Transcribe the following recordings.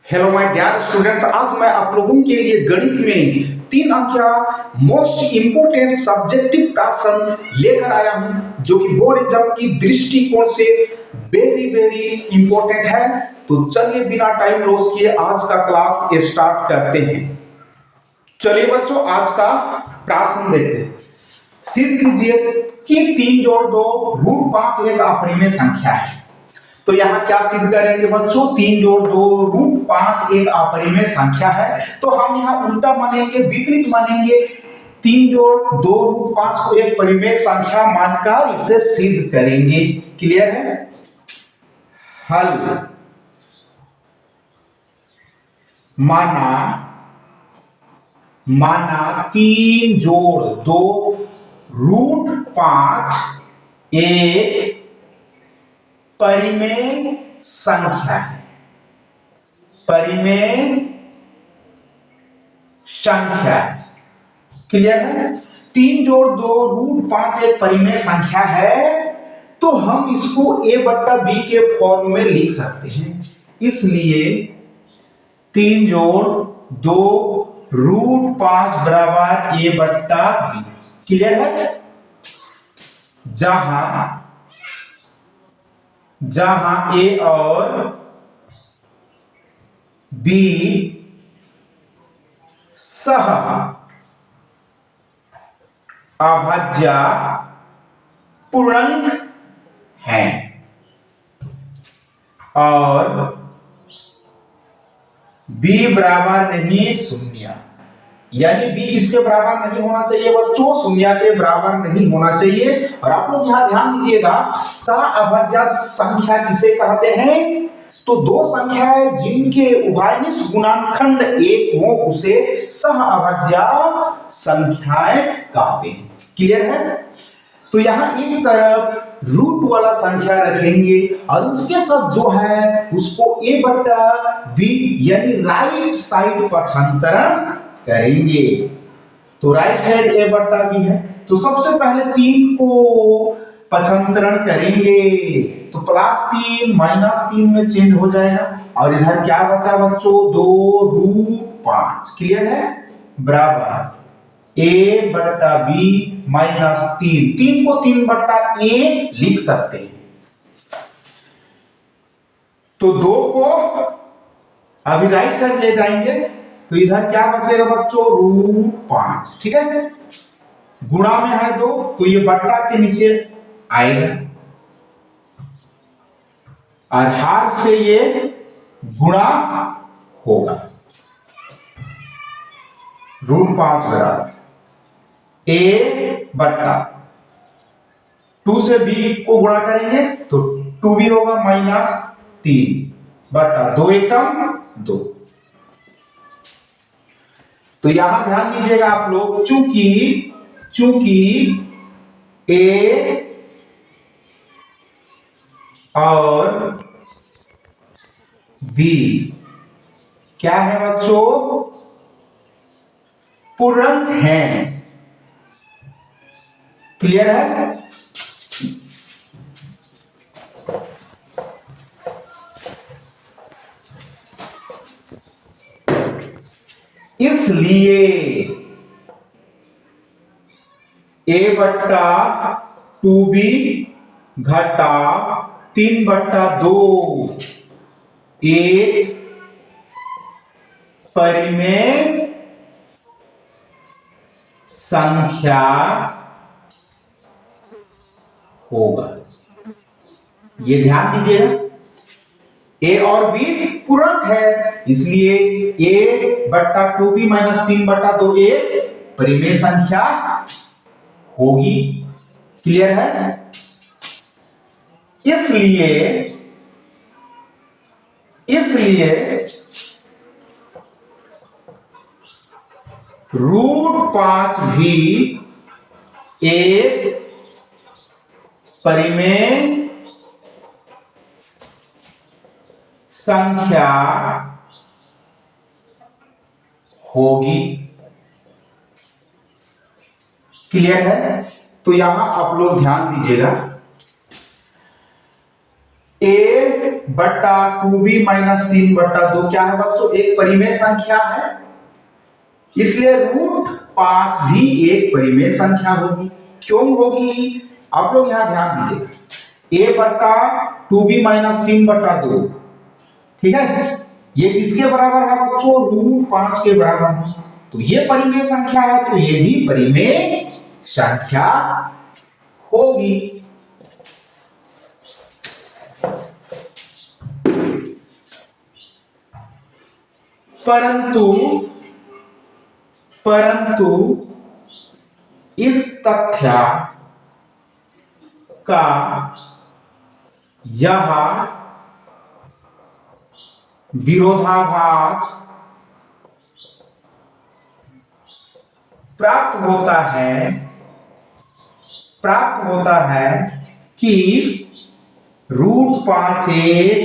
Hello my dear students, आज मैं आप लोगों के लिए गणित में 3 अंकीय मोस्ट इंपोर्टेंट सब्जेक्टिव प्रश्न लेकर आया हूं जो कि बोर्ड एग्जाम की दृष्टिकोण से वेरी वेरी इंपॉर्टेंट है। तो चलिए बिना टाइम लॉस किए आज का क्लास स्टार्ट करते हैं। चलिए बच्चों, आज का प्रश्न देखते हैं। सिद्ध कीजिए कि 3 जोड़ 2 रूट 5 एक अपरिमेय संख्या है। तो यहाँ क्या सिद्ध करेंगे बच्चों? 3 जोड़ 2 रूट 5 एक अपरिमेय संख्या है। तो हम यहाँ उल्टा मानेंगे, विपरीत मानेंगे। 3 जोड़ 2 रूट 5 को एक परिमेय संख्या मानकर इसे सिद्ध करेंगे। क्लियर है? हल माना 3 जोड़ 2 रूट 5 एक परिमेय संख्या है। परिमेय संख्या क्लियर है? 3 जोड़ 2 रूट 5 एक परिमेय संख्या है, तो हम इसको a बट्टा b के फॉर्म में लिख सकते हैं। इसलिए 3 जोड़ 2 रूट 5 बराबर a बट्टा b। क्लियर है? जहां a और b सह अभाज्य पूर्णांक हैं और b बराबर नहीं शून्य, यानी b किसके बराबर नहीं होना चाहिए बच्चों? शून्य के बराबर नहीं होना चाहिए। और आप लोग यहां ध्यान दीजिएगा, सहअभाज्य संख्या किसे कहते हैं? तो दो संख्याएं जिनके उभयनिष्ठ गुणनखंड एक हो उसे सहअभाज्य संख्याएं कहते हैं। क्लियर है? तो यहां एक तरफ रूट वाला संख्या रखेंगे और उसके साथ जो है उसको a बट्टा b यानी राइट साइड पक्षांतरण करेंगे। तो राइट साइड a बट्टा b है, तो सबसे पहले 3 को पक्षांतरण करेंगे तो +3 -3 में चेंज हो जाएगा और इधर क्या बचा बच्चों? 2 रूट 5। क्लियर है? बराबर a बट्टा b -3। 3 को 3 बट्टा 1 लिख सकते हैं। तो 2 को अभी राइट साइड ले जाएंगे तो इधर क्या बचेगा बच्चों? रूट 5। ठीक है? गुणा में है 2 तो ये बट्टा के नीचे आएगा और हार से ये गुणा होगा। रूट 5 बराबर a बट्टा 2 से b को गुणा करेंगे तो 2b होगा -3 बट्टा 2 एकम 2। तो यहां ध्यान दीजिएगा आप लोग, चूंकि a और b क्या है बच्चों? पूर्णांक हैं। क्लियर है? इसलिए a बट्टा 2b घटा 3 बट्टा 2 एक परिमेय संख्या होगा। ये ध्यान दीजिएगा, a और b पूरक है, इसलिए a बट्टा 2b -3 बट्टा 2 एक परिमेय संख्या होगी। क्लियर है? इसलिए रूट 5 भी एक परिमेय संख्या होगी। क्लियर है? तो यहां आप लोग ध्यान दीजिएगा, a बट्टा 2b माइनस 3/2 क्या है बच्चों? एक परिमेय संख्या है, इसलिए √5 भी एक परिमेय संख्या होगी। क्यों होगी? आप लोग यहां ध्यान दीजिए, a बट्टा 2b माइनस 3/2, ठीक है, ये किसके बराबर है बच्चों? √5 के बराबर है। तो ये परिमेय संख्या है, तो ये भी परिमेय संख्या होगी। परंतु इस तथ्य का यह विरोधाभास प्राप्त होता है कि √5 एक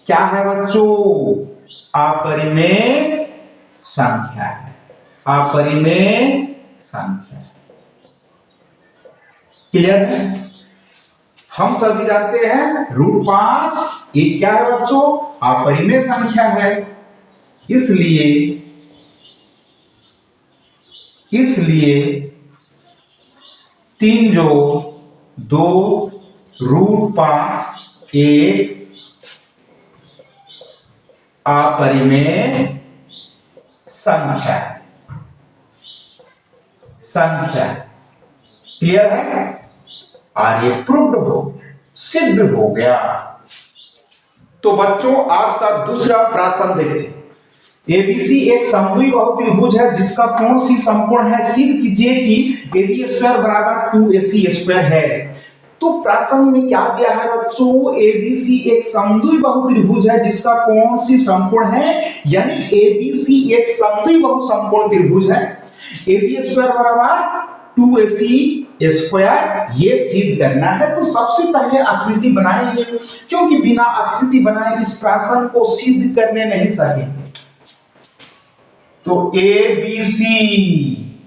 क्या है बच्चों? अपरिमेय संख्या है, अपरिमेय संख्या। क्लियर है? हम सभी जानते हैं √5 एक क्या है बच्चों? अपरिमेय संख्या है। इसलिए 3 जोड़ 2 √5 एक अपरिमेय संख्या। क्लियर है? और ये प्रूव्ड सिद्ध हो गया। तो बच्चों आज का दूसरा प्रश्न देखते हैं। एबीसी एक समद्विबाहु बहुत्रिभुज है जिसका कोण सी समकोण है। सिद्ध कीजिए कि AB स्क्वायर बराबर 2AC स्क्वायर है। तो प्रश्न में क्या दिया है बच्चों? एबीसी एक समद्विबाहु बहुत्रिभुज है जिसका कोण सी समकोण है, यानी एबीसी एक समद्विबाहु समकोण त्रिभुज है। AB स्क्वायर बराबर 2AC स्क्वायर, ये सिद्ध करना है। तो सबसे पहले आकृति बनाएंगे, क्योंकि बिना आकृति बनाए इस प्रश्न को सिद्ध करने नहीं सकेंगे। तो एबीसी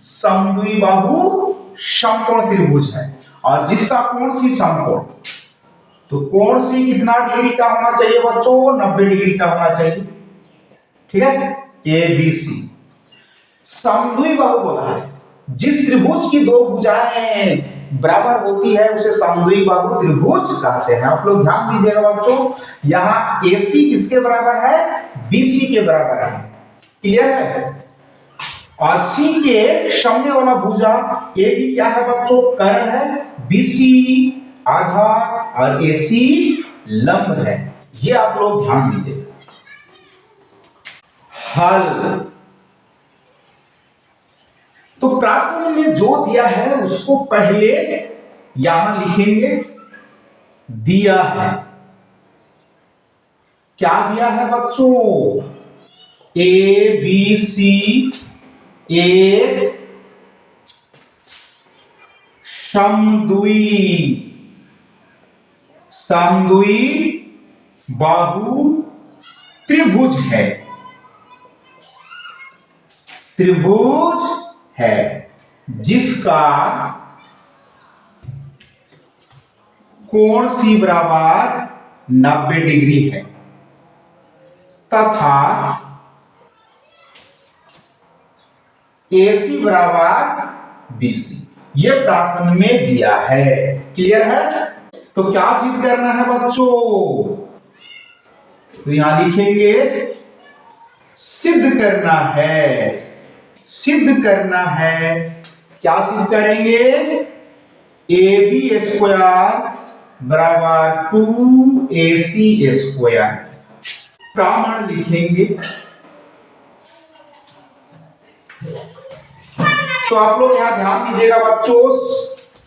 समद्विबाहु समकोण त्रिभुज है और जिसका कोण सी समकोण, तो कोण सी कितना डिग्री का होना चाहिए बच्चों? 90 डिग्री का होना चाहिए। ठीक है, एबीसी समद्विबाहु बोला है। जिस त्रिभुज की दो भुजाएं बराबर होती है उसे समद्विबाहु त्रिभुज कहते हैं। आप लोग ध्यान दीजिएगा बच्चों, यहां एसी किसके बराबर है? बीसी के बराबर है। क्लियर है? और सी के सामने वाला भुजा ए बी क्या है बच्चों? कर्ण है। बीसी आधार और एसी लंब है। ये आप लोग ध्यान दीजिए। हल। तो प्रश्न में जो दिया है उसको पहले यहां लिखेंगे। दिया है, क्या दिया है बच्चों? ए बी सी एक समद्विबाहु त्रिभुज है। जिसका कोण सी बराबर 90 डिग्री है तथा AC बराबर BC। ये प्रश्न में दिया है। क्लियर है? तो क्या सिद्ध करना है बच्चों? तो यहां लिखेंगे सिद्ध करना है। क्या सिद्ध करेंगे? AB स्क्वायर बराबर 2AC स्क्वायर। प्रमाण लिखेंगे। तो आप लोग यहां ध्यान दीजिएगा बच्चों,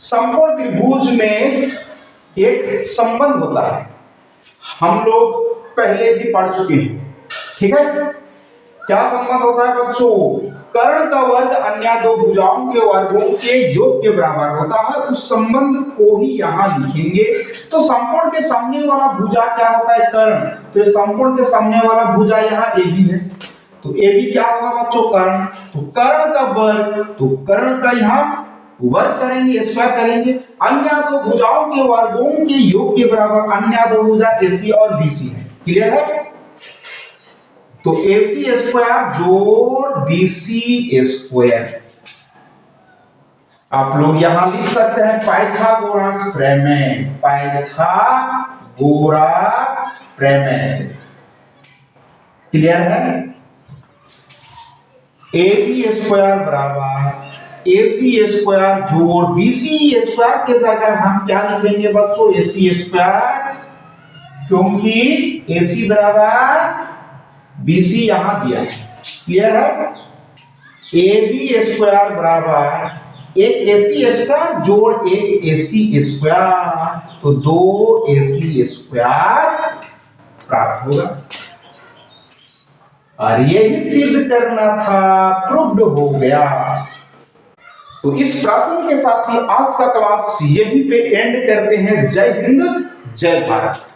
समकोण त्रिभुज में एक संबंध होता है, हम लोग पहले भी पढ़ चुके हैं। ठीक है, क्या संबंध होता है बच्चों? कर्ण का वर्ग अन्य दो भुजाओं के वर्गों के योग के बराबर होता है। उस संबंध को ही यहां लिखेंगे। तो समकोण के सामने वाला भुजा क्या होता है? कर्ण। तो समकोण के सामने वाला भुजा यहां AB है, तो AB क्या होगा बच्चों? कर्ण। तो कर्ण का वर्ग, तो कर्ण का यहां वर्ग करेंगे, स्क्वायर करेंगे। अन्य दो भुजाओं के वर्गों के योग के बराबर अन्य दो भुजा AC और BC है। क्लियर है? तो AC स्क्वायर जोड़ BC स्क्वायर आप लोग यहां लिख सकते हैं पाइथागोरस प्रमेय, पाइथागोरस प्रमेय से। क्लियर है? AB स्क्वायर बराबर AC स्क्वायर जोड़ BC स्क्वायर के जगह हम क्या लिखेंगे बच्चों? AC स्क्वायर, क्योंकि AC बराबर BC यहां दिया है। क्लियर है? AB स्क्वायर बराबर एक AC स्क्वायर जोड़ एक AC स्क्वायर, तो 2 AC स्क्वायर प्राप्त होगा। और यही सिद्ध करना था, प्रूव्ड हो गया। तो इस प्रश्न के साथ ही आज का क्लास यहीं पे एंड करते हैं। जय हिंद, जय भारत।